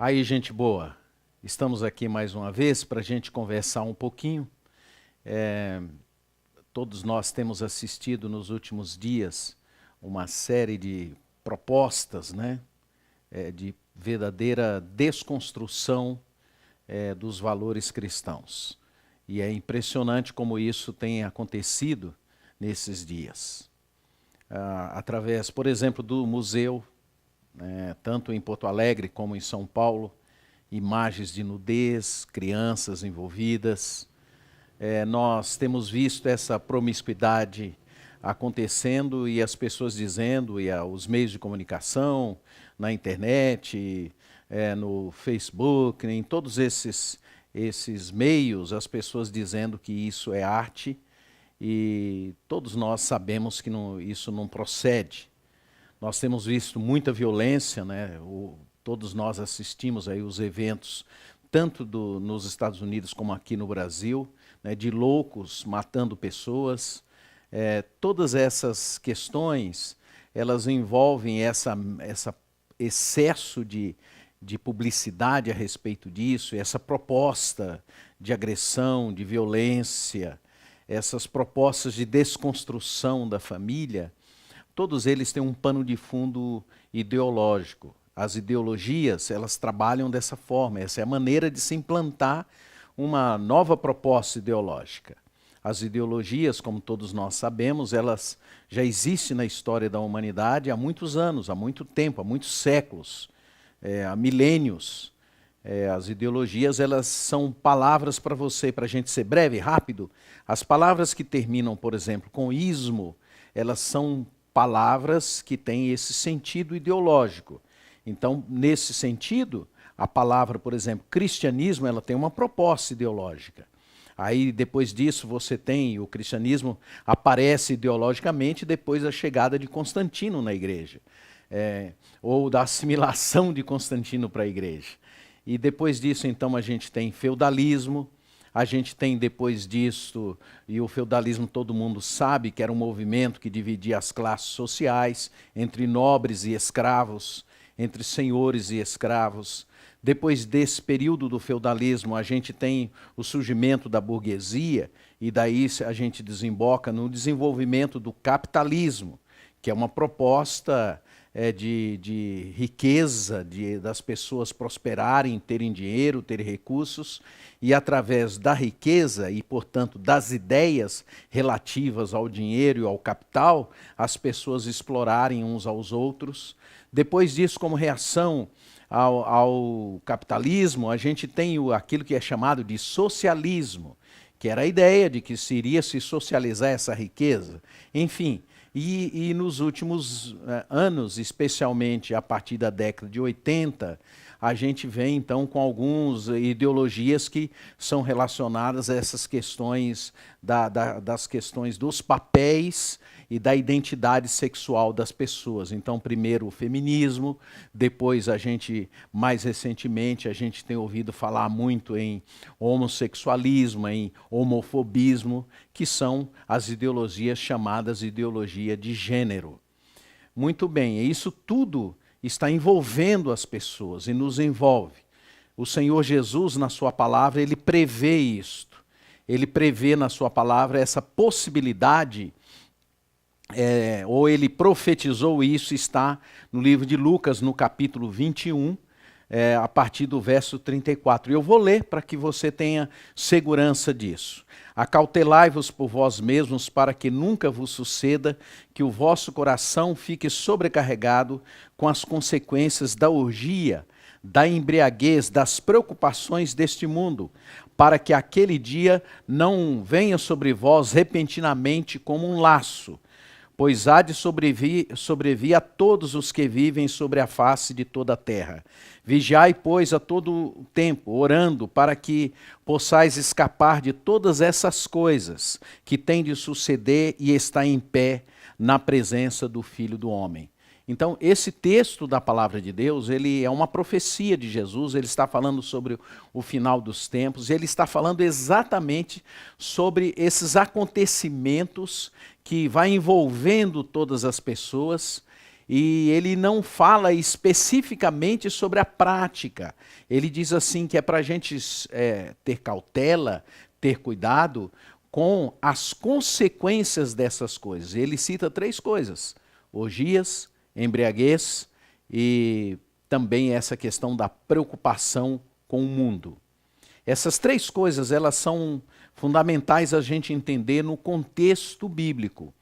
Aí, gente boa, estamos aqui mais uma vez para a gente conversar um pouquinho. Todos nós temos assistido nos últimos dias uma série de propostas, né, de verdadeira desconstrução dos valores cristãos. E é impressionante como isso tem acontecido nesses dias. Através, por exemplo, do museu, tanto em Porto Alegre como em São Paulo, imagens de nudez, crianças envolvidas. Nós temos visto essa promiscuidade acontecendo e as pessoas dizendo, e os meios de comunicação, na internet, no Facebook, em todos esses meios, as pessoas dizendo que isso é arte, e todos nós sabemos que isso não procede. Nós temos visto muita violência, né? Todos nós assistimos aí os eventos, tanto nos Estados Unidos como aqui no Brasil, né, de loucos matando pessoas. Todas essas questões, elas envolvem esse excesso de publicidade a respeito disso, essa proposta de agressão, de violência, essas propostas de desconstrução da família. Todos eles têm um pano de fundo ideológico. As ideologias, elas trabalham dessa forma, essa é a maneira de se implantar uma nova proposta ideológica. As ideologias, como todos nós sabemos, elas já existem na história da humanidade há muitos anos, há muito tempo, há muitos séculos, há milênios. As ideologias, elas são palavras para você, para a gente ser breve, rápido. As palavras que terminam, por exemplo, com ismo, elas são palavras que têm esse sentido ideológico. Então, nesse sentido, a palavra, por exemplo, cristianismo, ela tem uma proposta ideológica. Aí, depois disso, você tem, o cristianismo aparece ideologicamente depois da chegada de Constantino na igreja, ou da assimilação de Constantino para a igreja. E depois disso, então, a gente tem feudalismo. A gente tem depois disso, e o feudalismo todo mundo sabe que era um movimento que dividia as classes sociais entre nobres e escravos, entre senhores e escravos. Depois desse período do feudalismo, a gente tem o surgimento da burguesia, e daí a gente desemboca no desenvolvimento do capitalismo, que é uma proposta de riqueza, das pessoas prosperarem, terem dinheiro, terem recursos, e através da riqueza e, portanto, das ideias relativas ao dinheiro e ao capital, as pessoas explorarem uns aos outros. Depois disso, como reação ao capitalismo, a gente tem aquilo que é chamado de socialismo, que era a ideia de que se iria se socializar essa riqueza. Enfim, e nos últimos anos, especialmente a partir da década de 80, a gente vem então com algumas ideologias que são relacionadas a essas questões, das questões dos papéis e da identidade sexual das pessoas. Então, primeiro o feminismo, depois mais recentemente, a gente tem ouvido falar muito em homossexualismo, em homofobismo, que são as ideologias chamadas ideologia de gênero. Muito bem, isso tudo está envolvendo as pessoas e nos envolve. O Senhor Jesus, na sua palavra, ele prevê isto. Ele prevê na sua palavra essa possibilidade, ou ele profetizou isso, está no livro de Lucas, no capítulo 21, a partir do verso 34. Eu vou ler para que você tenha segurança disso. Acautelai-vos por vós mesmos, para que nunca vos suceda que o vosso coração fique sobrecarregado com as consequências da orgia, da embriaguez, das preocupações deste mundo, para que aquele dia não venha sobre vós repentinamente como um laço, pois há de sobrevir a todos os que vivem sobre a face de toda a terra. Vigiai, pois, a todo tempo, orando, para que possais escapar de todas essas coisas que têm de suceder e estar em pé na presença do Filho do Homem. Então, esse texto da palavra de Deus, ele é uma profecia de Jesus, ele está falando sobre o final dos tempos, ele está falando exatamente sobre esses acontecimentos que vai envolvendo todas as pessoas e ele não fala especificamente sobre a prática. Ele diz assim que é para a gente ter cautela, ter cuidado com as consequências dessas coisas. Ele cita 3 coisas: orgias, embriaguez e também essa questão da preocupação com o mundo. Essas 3 coisas, elas são fundamentais a gente entender no contexto bíblico.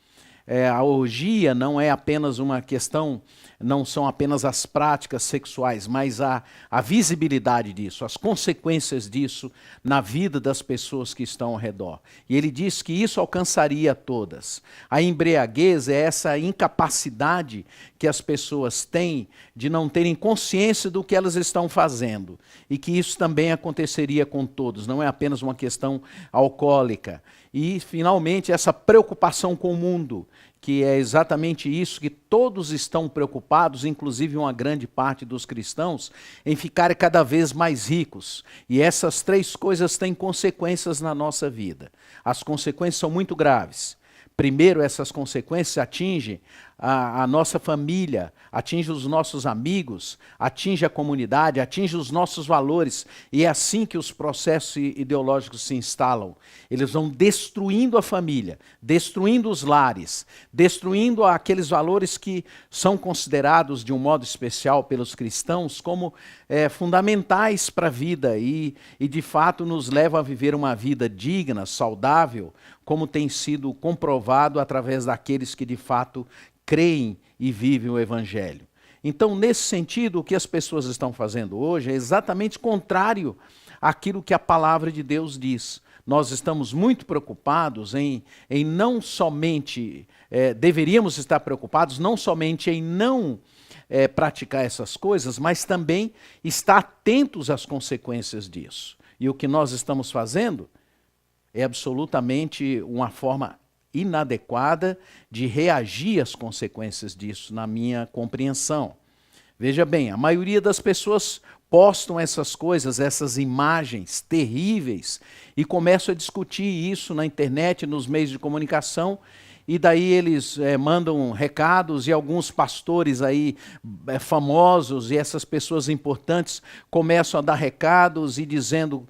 A orgia não é apenas uma questão, não são apenas as práticas sexuais, mas a visibilidade disso, as consequências disso na vida das pessoas que estão ao redor. E ele diz que isso alcançaria todas. A embriaguez é essa incapacidade que as pessoas têm de não terem consciência do que elas estão fazendo. E que isso também aconteceria com todos, não é apenas uma questão alcoólica. E, finalmente, essa preocupação com o mundo, que é exatamente isso que todos estão preocupados, inclusive uma grande parte dos cristãos, em ficarem cada vez mais ricos. E essas 3 coisas têm consequências na nossa vida. As consequências são muito graves. Primeiro, essas consequências atingem a nossa família, atingem os nossos amigos, atingem a comunidade, atingem os nossos valores. E é assim que os processos ideológicos se instalam. Eles vão destruindo a família, destruindo os lares, destruindo aqueles valores que são considerados, de um modo especial pelos cristãos, como fundamentais para a vida e, de fato, nos levam a viver uma vida digna, saudável, como tem sido comprovado através daqueles que, de fato, creem e vivem o Evangelho. Então, nesse sentido, o que as pessoas estão fazendo hoje é exatamente contrário àquilo que a palavra de Deus diz. Nós estamos muito preocupados em não somente, deveríamos estar preocupados não somente em não praticar essas coisas, mas também estar atentos às consequências disso. E o que nós estamos fazendo é absolutamente uma forma inadequada de reagir às consequências disso, na minha compreensão. Veja bem, a maioria das pessoas postam essas coisas, essas imagens terríveis, e começam a discutir isso na internet, nos meios de comunicação, e daí eles mandam recados, e alguns pastores aí famosos e essas pessoas importantes começam a dar recados e dizendo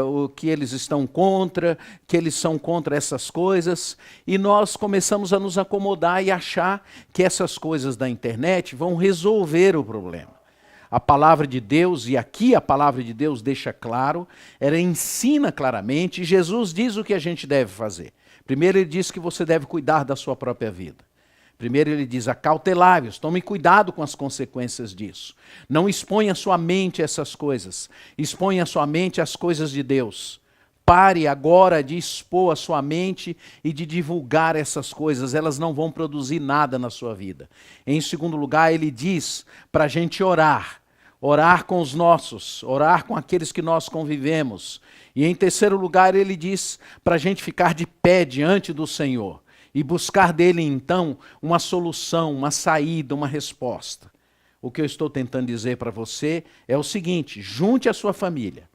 o que eles estão contra, que eles são contra essas coisas, e nós começamos a nos acomodar e achar que essas coisas da internet vão resolver o problema. A palavra de Deus, e aqui a palavra de Deus deixa claro, ela ensina claramente, e Jesus diz o que a gente deve fazer. Primeiro ele diz que você deve cuidar da sua própria vida. Primeiro ele diz, acautelai-vos, tome cuidado com as consequências disso. Não exponha a sua mente a essas coisas, exponha a sua mente às coisas de Deus. Pare agora de expor a sua mente e de divulgar essas coisas, elas não vão produzir nada na sua vida. Em segundo lugar, ele diz para a gente orar com os nossos, orar com aqueles que nós convivemos. E em terceiro lugar, ele diz para a gente ficar de pé diante do Senhor e buscar dele, então, uma solução, uma saída, uma resposta. O que eu estou tentando dizer para você é o seguinte: junte a sua família,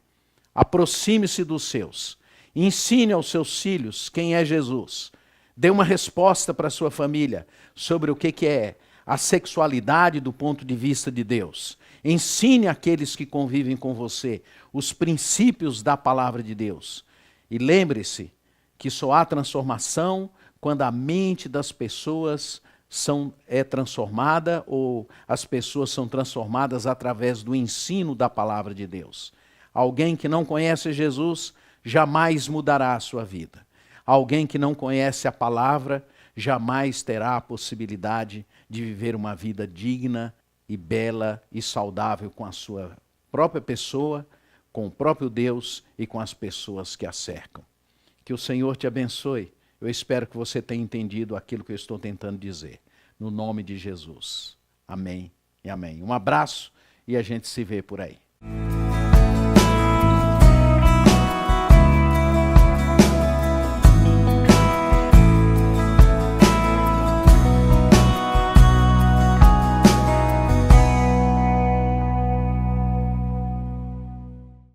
aproxime-se dos seus, ensine aos seus filhos quem é Jesus, dê uma resposta para a sua família sobre o que é a sexualidade do ponto de vista de Deus. Ensine àqueles que convivem com você os princípios da palavra de Deus. E lembre-se que só há transformação quando a mente das pessoas é transformada, ou as pessoas são transformadas através do ensino da palavra de Deus. Alguém que não conhece Jesus jamais mudará a sua vida. Alguém que não conhece a palavra jamais terá a possibilidade de viver uma vida digna e bela e saudável com a sua própria pessoa, com o próprio Deus e com as pessoas que a cercam. Que o Senhor te abençoe. Eu espero que você tenha entendido aquilo que eu estou tentando dizer. No nome de Jesus. Amém e amém. Um abraço e a gente se vê por aí.